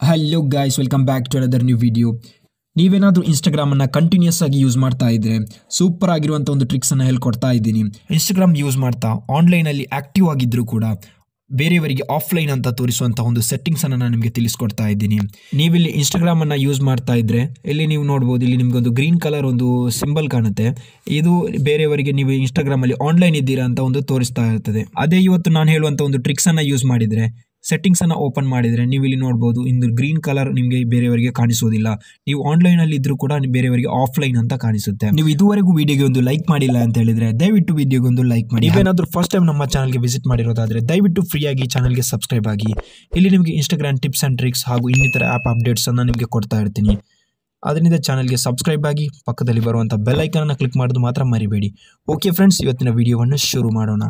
Hello guys, welcome back to another new video. ನೀವೇನಾದರೂ ಇನ್ಸ್ಟಾಗ್ರಾಮನ್ನು continuous ಆಗಿ ಯೂಸ್ ಮಾಡ್ತಾ ಇದ್ದರೆ ಸೂಪರ್ ಆಗಿರುವಂಥ ಒಂದು ಟ್ರಿಕ್ಸನ್ನು ಹೇಳ್ಕೊಡ್ತಾ ಇದ್ದೀನಿ. ಇನ್ಸ್ಟಾಗ್ರಾಮ್ ಯೂಸ್ ಮಾಡ್ತಾ ಆನ್ಲೈನಲ್ಲಿ ಆ್ಯಕ್ಟಿವ್ ಆಗಿದ್ದರೂ ಕೂಡ ಬೇರೆಯವರಿಗೆ ಆಫ್ಲೈನ್ ಅಂತ ತೋರಿಸುವಂಥ ಒಂದು ಸೆಟ್ಟಿಂಗ್ಸನ್ನು ನಾನು ನಿಮಗೆ ತಿಳಿಸ್ಕೊಡ್ತಾ ಇದ್ದೀನಿ. ನೀವಿಲ್ಲಿ ಇನ್ಸ್ಟಾಗ್ರಾಮನ್ನು ಯೂಸ್ ಮಾಡ್ತಾ ಇದ್ದರೆ ಇಲ್ಲಿ ನೀವು ನೋಡ್ಬೋದು, ಇಲ್ಲಿ ನಿಮಗೊಂದು ಗ್ರೀನ್ ಕಲರ್ ಒಂದು ಸಿಂಬಲ್ ಕಾಣುತ್ತೆ. ಇದು ಬೇರೆಯವರಿಗೆ ನೀವು ಇನ್ಸ್ಟಾಗ್ರಾಮಲ್ಲಿ ಆನ್ಲೈನ್ ಇದ್ದೀರಾ ಅಂತ ಒಂದು ತೋರಿಸ್ತಾ ಇರ್ತದೆ. ಅದೇ ಇವತ್ತು ನಾನು ಹೇಳುವಂಥ ಒಂದು ಟ್ರಿಕ್ಸನ್ನು ಯೂಸ್ ಮಾಡಿದರೆ, ಸೆಟ್ಟಿಂಗ್ಸನ್ನು ಓಪನ್ ಮಾಡಿದರೆ ನೀವು ಇಲ್ಲಿ ನೋಡ್ಬೋದು, ಇಂದು ಗ್ರೀನ್ ಕಲರ್ ನಿಮಗೆ ಬೇರೆಯವರಿಗೆ ಕಾಣಿಸೋದಿಲ್ಲ. ನೀವು ಆನ್ಲೈನಲ್ಲಿ ಇದ್ರೂ ಕೂಡ ಬೇರೆಯವರಿಗೆ ಆಫ್ಲೈನ್ ಅಂತ ಕಾಣಿಸುತ್ತೆ. ನೀವು ಇದುವರೆಗೂ ವಿಡಿಯೋಗೆ ಒಂದು ಲೈಕ್ ಮಾಡಿಲ್ಲ ಅಂತ ಹೇಳಿದ್ರೆ ದಯವಿಟ್ಟು ವಿಡಿಯೋಗೆ ಒಂದು ಲೈಕ್ ಮಾಡಿ. ನೀವೇನಾದರೂ ಫಸ್ಟ್ ಟೈಮ್ ನಮ್ಮ ಚಾನಲ್ಗೆ ವಿಸಿಟ್ ಮಾಡಿರೋದಾದರೆ ದಯವಿಟ್ಟು ಫ್ರೀಯಾಗಿ ಚಾನಲ್ಗೆ ಸಬ್ಸ್ಕ್ರೈಬ್ ಆಗಿ. ಇಲ್ಲಿ ನಿಮಗೆ ಇನ್ಸ್ಟಾಗ್ರಾಮ್ ಟಿಪ್ಸ್ ಆ್ಯಂಡ್ ಟ್ರಿಕ್ಸ್ ಹಾಗೂ ಇನ್ನಿತರ ಆ್ಯಪ್ ಅಪ್ಡೇಟ್ಸನ್ನು ನಿಮಗೆ ಕೊಡ್ತಾ ಇರ್ತೀನಿ. ಅದರಿಂದ ಚಾನಲ್ಗೆ ಸಬ್ಸ್ಕ್ರೈಬ್ ಆಗಿ ಪಕ್ಕದಲ್ಲಿ ಬರುವಂಥ ಬೆಲ್ ಐಕಾನನ್ನು ಕ್ಲಿಕ್ ಮಾಡೋದು ಮಾತ್ರ ಮರಿಬೇಡಿ. ಓಕೆ ಫ್ರೆಂಡ್ಸ್, ಇವತ್ತಿನ ವಿಡಿಯೋವನ್ನು ಶುರು ಮಾಡೋಣ.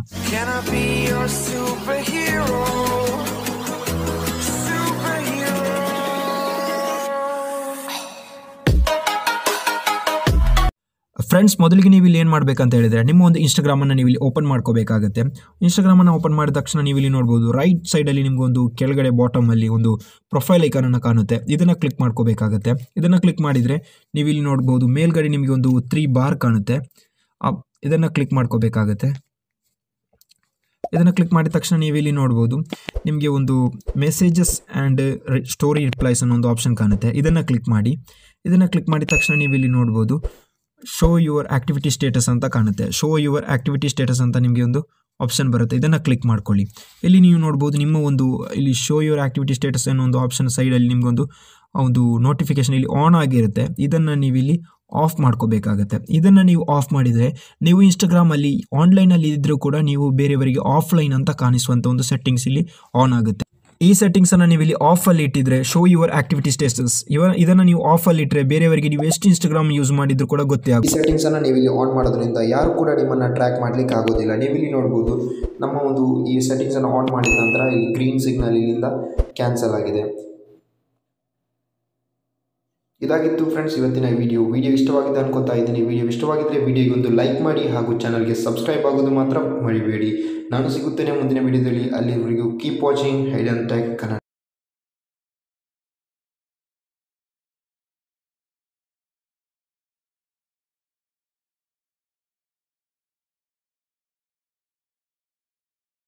ಫ್ರೆಂಡ್ಸ್, ಮೊದಲಿಗೆ ನೀವು ಇಲ್ಲಿ ಏನು ಮಾಡಬೇಕಂತ ಹೇಳಿದರೆ, ನಿಮ್ಮ ಒಂದು ಇನ್ಸ್ಟಾಗ್ರಾಮನ್ನು ನೀವು ಇಲ್ಲಿ ಓಪನ್ ಮಾಡ್ಕೋಬೇಕಾಗುತ್ತೆ. ಇನ್ಸ್ಟಾಗ್ರಾಮನ್ನು ಓಪನ್ ಮಾಡಿದ ತಕ್ಷಣ ನೀವು ಇಲ್ಲಿ ನೋಡ್ಬೋದು, ರೈಟ್ ಸೈಡಲ್ಲಿ ನಿಮಗೊಂದು ಕೆಳಗಡೆ ಬಾಟಮಲ್ಲಿ ಒಂದು ಪ್ರೊಫೈಲ್ ಐಕಾನನ್ನು ಕಾಣುತ್ತೆ. ಇದನ್ನು ಕ್ಲಿಕ್ ಮಾಡ್ಕೋಬೇಕಾಗುತ್ತೆ. ಇದನ್ನು ಕ್ಲಿಕ್ ಮಾಡಿದರೆ ನೀವು ಇಲ್ಲಿ ನೋಡ್ಬೋದು, ಮೇಲ್ಗಡೆ ನಿಮಗೆ ಒಂದು 3 ಬಾರ್ ಕಾಣುತ್ತೆ. ಇದನ್ನು ಕ್ಲಿಕ್ ಮಾಡ್ಕೋಬೇಕಾಗುತ್ತೆ. ಇದನ್ನು ಕ್ಲಿಕ್ ಮಾಡಿದ ತಕ್ಷಣ ನೀವು ಇಲ್ಲಿ ನೋಡ್ಬೋದು, ನಿಮಗೆ ಒಂದು ಮೆಸೇಜಸ್ ಆ್ಯಂಡ್ ಸ್ಟೋರಿ ರಿಪ್ಲೈಸ್ ಅನ್ನೋ ಒಂದು ಆಪ್ಷನ್ ಕಾಣುತ್ತೆ. ಇದನ್ನು ಕ್ಲಿಕ್ ಮಾಡಿ. ಇದನ್ನು ಕ್ಲಿಕ್ ಮಾಡಿದ ತಕ್ಷಣ ನೀವು ಇಲ್ಲಿ ನೋಡ್ಬೋದು, ಶೋ ಯುವರ್ ಆ್ಯಕ್ಟಿವಿಟಿ ಸ್ಟೇಟಸ್ ಅಂತ ಕಾಣುತ್ತೆ. ಶೋ ಯುವರ್ ಆ್ಯಕ್ಟಿವಿಟಿ ಸ್ಟೇಟಸ್ ಅಂತ ನಿಮಗೆ ಒಂದು ಆಪ್ಷನ್ ಬರುತ್ತೆ. ಇದನ್ನು ಕ್ಲಿಕ್ ಮಾಡ್ಕೊಳ್ಳಿ. ಇಲ್ಲಿ ನೀವು ನೋಡ್ಬೋದು, ನಿಮ್ಮ ಒಂದು ಇಲ್ಲಿ ಶೋ ಯುವರ್ ಆ್ಯಕ್ಟಿವಿಟಿ ಸ್ಟೇಟಸ್ ಅನ್ನೋ ಒಂದು ಆಪ್ಷನ್ ಸೈಡಲ್ಲಿ ನಿಮಗೊಂದು ಒಂದು ನೋಟಿಫಿಕೇಷನ್ ಇಲ್ಲಿ ಆನ್ ಆಗಿರುತ್ತೆ. ಇದನ್ನು ನೀವು ಇಲ್ಲಿ ಆಫ್ ಮಾಡ್ಕೋಬೇಕಾಗತ್ತೆ. ಇದನ್ನು ನೀವು ಆಫ್ ಮಾಡಿದರೆ ನೀವು ಇನ್ಸ್ಟಾಗ್ರಾಮಲ್ಲಿ ಆನ್ಲೈನಲ್ಲಿ ಇದ್ದರೂ ಕೂಡ ನೀವು ಬೇರೆಯವರಿಗೆ ಆಫ್ಲೈನ್ ಅಂತ ಕಾಣಿಸುವಂಥ ಒಂದು ಸೆಟ್ಟಿಂಗ್ಸ್ ಇಲ್ಲಿ ಆನ್ ಆಗುತ್ತೆ. ಈ ಸೆಟ್ಟಿಂಗ್ಸನ್ನು ನೀವು ಇಲ್ಲಿ ಆಫಲ್ಲಿ ಇಟ್ಟಿದ್ರೆ, ಶೋ ಯುವರ್ ಆ್ಯಕ್ಟಿವಿಟಿ ಸ್ಟೇಟಸ್ ಇದನ್ನು ನೀವು ಆಫಲ್ಲಿ ಇಟ್ಟರೆ ಬೇರೆಯವರಿಗೆ ನೀವು ಎಷ್ಟು ಇನ್ಸ್ಟಾಗ್ರಾಮ್ ಯೂಸ್ ಮಾಡಿದ್ರು ಕೂಡ ಗೊತ್ತೇ ಆಗುತ್ತೆ. ಈ ಸೆಟ್ಟಿಂಗ್ಸನ್ನು ನೀವು ಇಲ್ಲಿ ಆನ್ ಮಾಡೋದ್ರಿಂದ ಯಾರು ಕೂಡ ನಿಮ್ಮನ್ನು ಟ್ರ್ಯಾಕ್ ಮಾಡಲಿಕ್ಕೆ ಆಗೋದಿಲ್ಲ. ನೀವು ಇಲ್ಲಿ ನೋಡ್ಬೋದು, ನಮ್ಮ ಒಂದು ಈ ಸೆಟ್ಟಿಂಗ್ಸನ್ನು ಆನ್ ಮಾಡಿದ ನಂತರ ಇಲ್ಲಿ ಗ್ರೀನ್ ಸಿಗ್ನಲ್ ಇಲ್ಲಿಂದ ಕ್ಯಾನ್ಸಲ್ ಆಗಿದೆ. ಇದಾಗಿತ್ತು ಫ್ರೆಂಡ್ಸ್ ಇವತ್ತಿನ ವಿಡಿಯೋ ಇಷ್ಟವಾಗಿದೆ ಅನ್ಕೋತಾ ಇದ್ದೀನಿ. ವಿಡಿಯೋ ಇಷ್ಟವಾಗಿದ್ದರೆ ವಿಡಿಯೋಗೆ ಒಂದು ಲೈಕ್ ಮಾಡಿ ಹಾಗೂ ಚಾನಲ್ಗೆ ಸಬ್ಸ್ಕ್ರೈಬ್ ಆಗೋದು ಮಾತ್ರ ಮರಿಬೇಡಿ. ನಾನು ಸಿಗುತ್ತೇನೆ ಮುಂದಿನ ವಿಡಿಯೋದಲ್ಲಿ. ಅಲ್ಲಿವರೆಗೂ keep watching hide and tech Kannada.